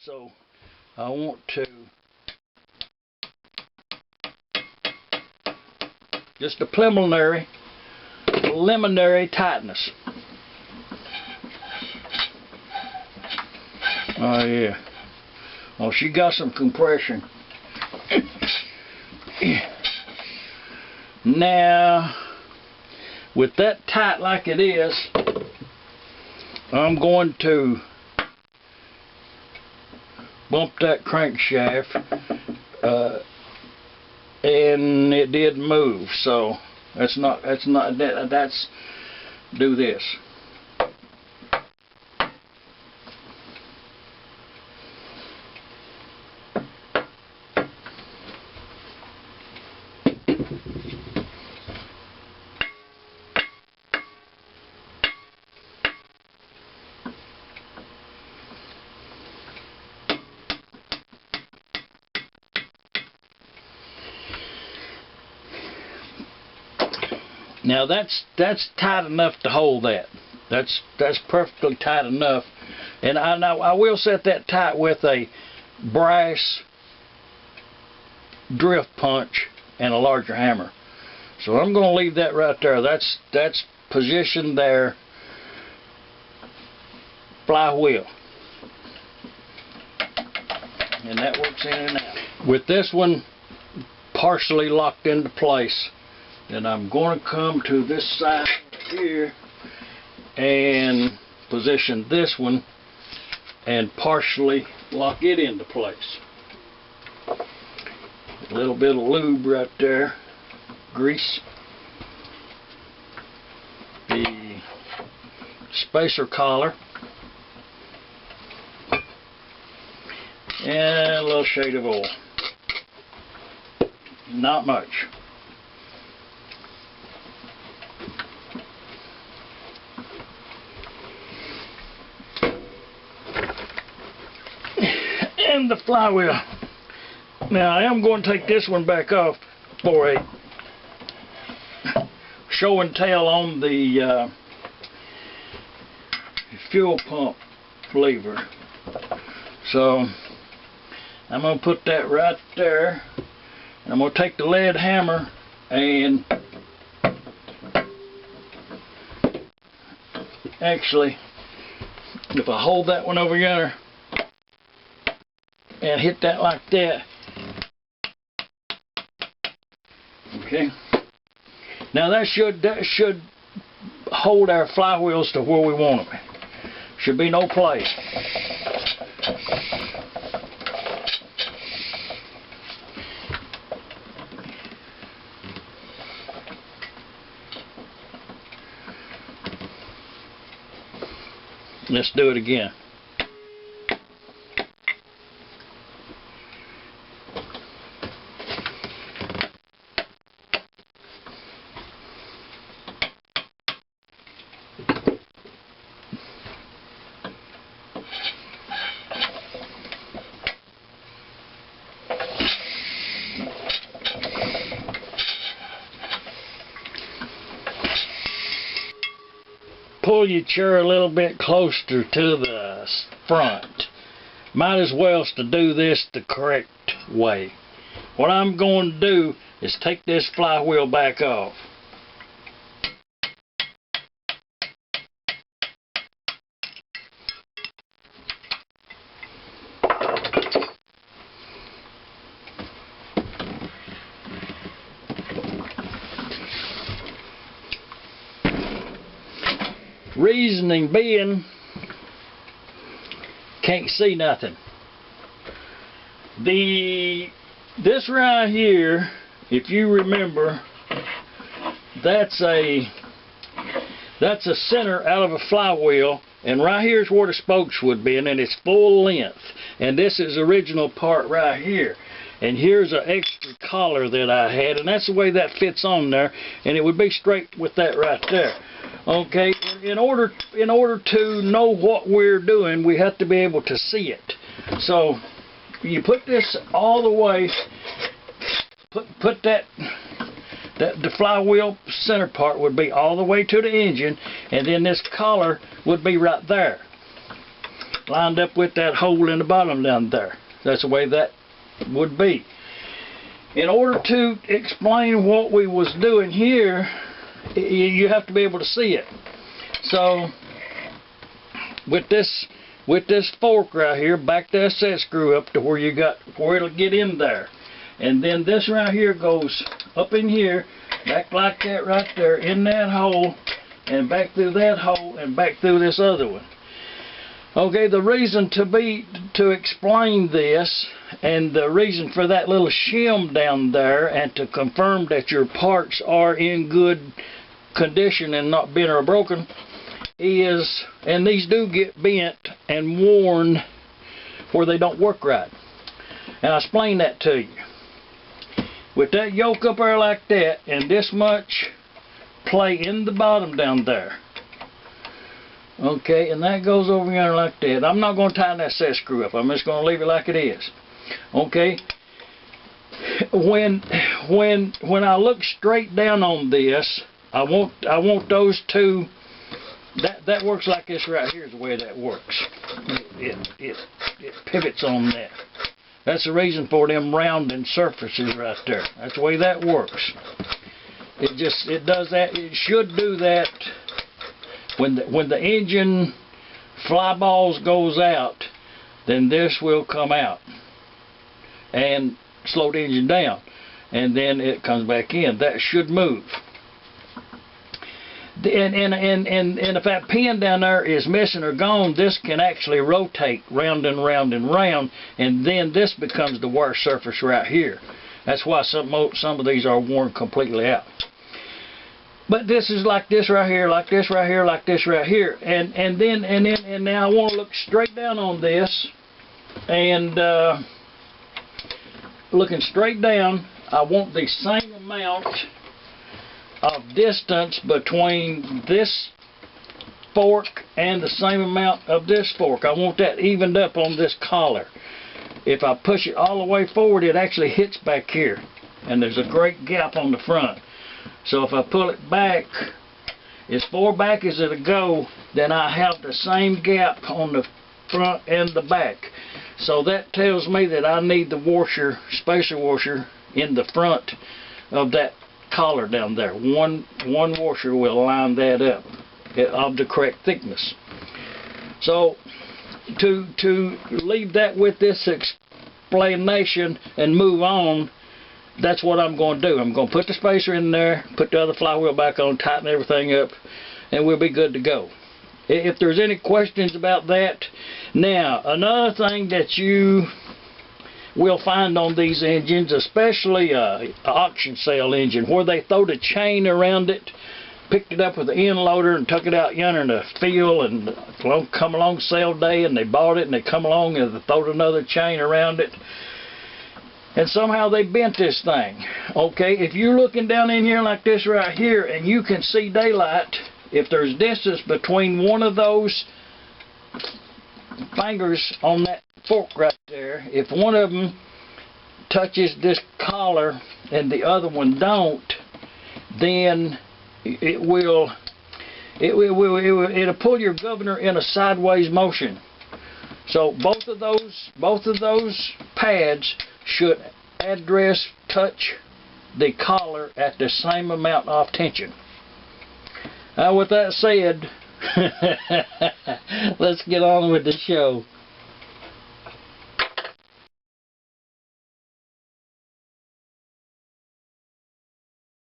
So I want to just a preliminary tightness. Oh yeah. Oh, she got some compression. Now, with that tight like it is, I'm going to bump that crankshaft, and it did move. So that's do this. Now that's tight enough to hold that. That's perfectly tight enough, and I will set that tight with a brass drift punch and a larger hammer. So I'm going to leave that right there. That's positioned there. Flywheel, and that works in and out. With this one partially locked into place, then I'm going to come to this side here and position this one and partially lock it into place. A little bit of lube right there, grease. The spacer collar, and a little shade of oil. Not much. And the flywheel. Now I am going to take this one back off for a show and tell on the fuel pump lever. So I'm going to put that right there. I'm going to take the lead hammer and actually, if I hold that one over yonder and hit that like that. Okay. Now that should hold our flywheels to where we want them. Should be no play. Let's do it again. Pull your chair a little bit closer to the front. Might as well to do this the correct way. What I'm going to do is take this flywheel back off. Reasoning being, can't see nothing. This right here, if you remember, that's a center out of a flywheel, and right here is where the spokes would be, and then it's full length. And this is the original part right here. And here's an extra collar that I had, and that's the way that fits on there, and it would be straight with that right there. Okay, in order to know what we're doing, we have to be able to see it. So you put this all the way, put that the flywheel center part would be all the way to the engine, and then this collar would be right there. lined up with that hole in the bottom down there. That's the way that would be. In order to explain what we was doing here, you have to be able to see it. So with this fork right here, back that set screw up to where it'll get in there. And then this right here goes up in here, back like that right there, in that hole, and back through that hole, and back through this other one. Okay, the reason to explain this, and the reason for that little shim down there, and to confirm that your parts are in good condition and not bent or broken, is, and these do get bent and worn where they don't work right. And I'll explain that to you. With that yoke up there like that, and this much play in the bottom down there, okay, and that goes over here like that. I'm not going to tighten that set screw up. I'm just going to leave it like it is. Okay. When I look straight down on this, I want those two. That works like this right here is the way that works. It pivots on that. That's the reason for them rounding surfaces right there. That's the way that works. It does that. It should do that. When the engine fly balls goes out, then this will come out and slow the engine down, and then it comes back in. That should move. And if that pin down there is missing or gone, this can actually rotate round and round and round, and then this becomes the wear surface right here. That's why some of these are worn completely out. But this is like this right here, like this right here, like this right here, and now I want to look straight down on this, and looking straight down, I want the same amount of distance between this fork and the same amount of this fork. I want that evened up on this collar. If I push it all the way forward, it actually hits back here, and there's a great gap on the front. So if I pull it back as far back as it'll go, then I have the same gap on the front and the back. So that tells me that I need the washer, spacer washer, in the front of that collar down there. One washer will line that up of the correct thickness. So to leave that with this explanation and move on, that's what I'm going to do. I'm going to put the spacer in there, put the other flywheel back on, tighten everything up, and we'll be good to go. If there's any questions about that. Now, another thing that you will find on these engines, especially an auction sale engine, where they throw the chain around it, picked it up with the end loader and took it out yonder in the field, and come along sale day, and they bought it, and they come along and they throwed another chain around it, and somehow they bent this thing. Okay, if you're looking down in here like this right here, and you can see daylight, if there's distance between one of those fingers on that fork right there, if one of them touches this collar and the other one don't, then it'll pull your governor in a sideways motion. So both of those pads should touch the collar at the same amount of tension. With that said, let's get on with the show.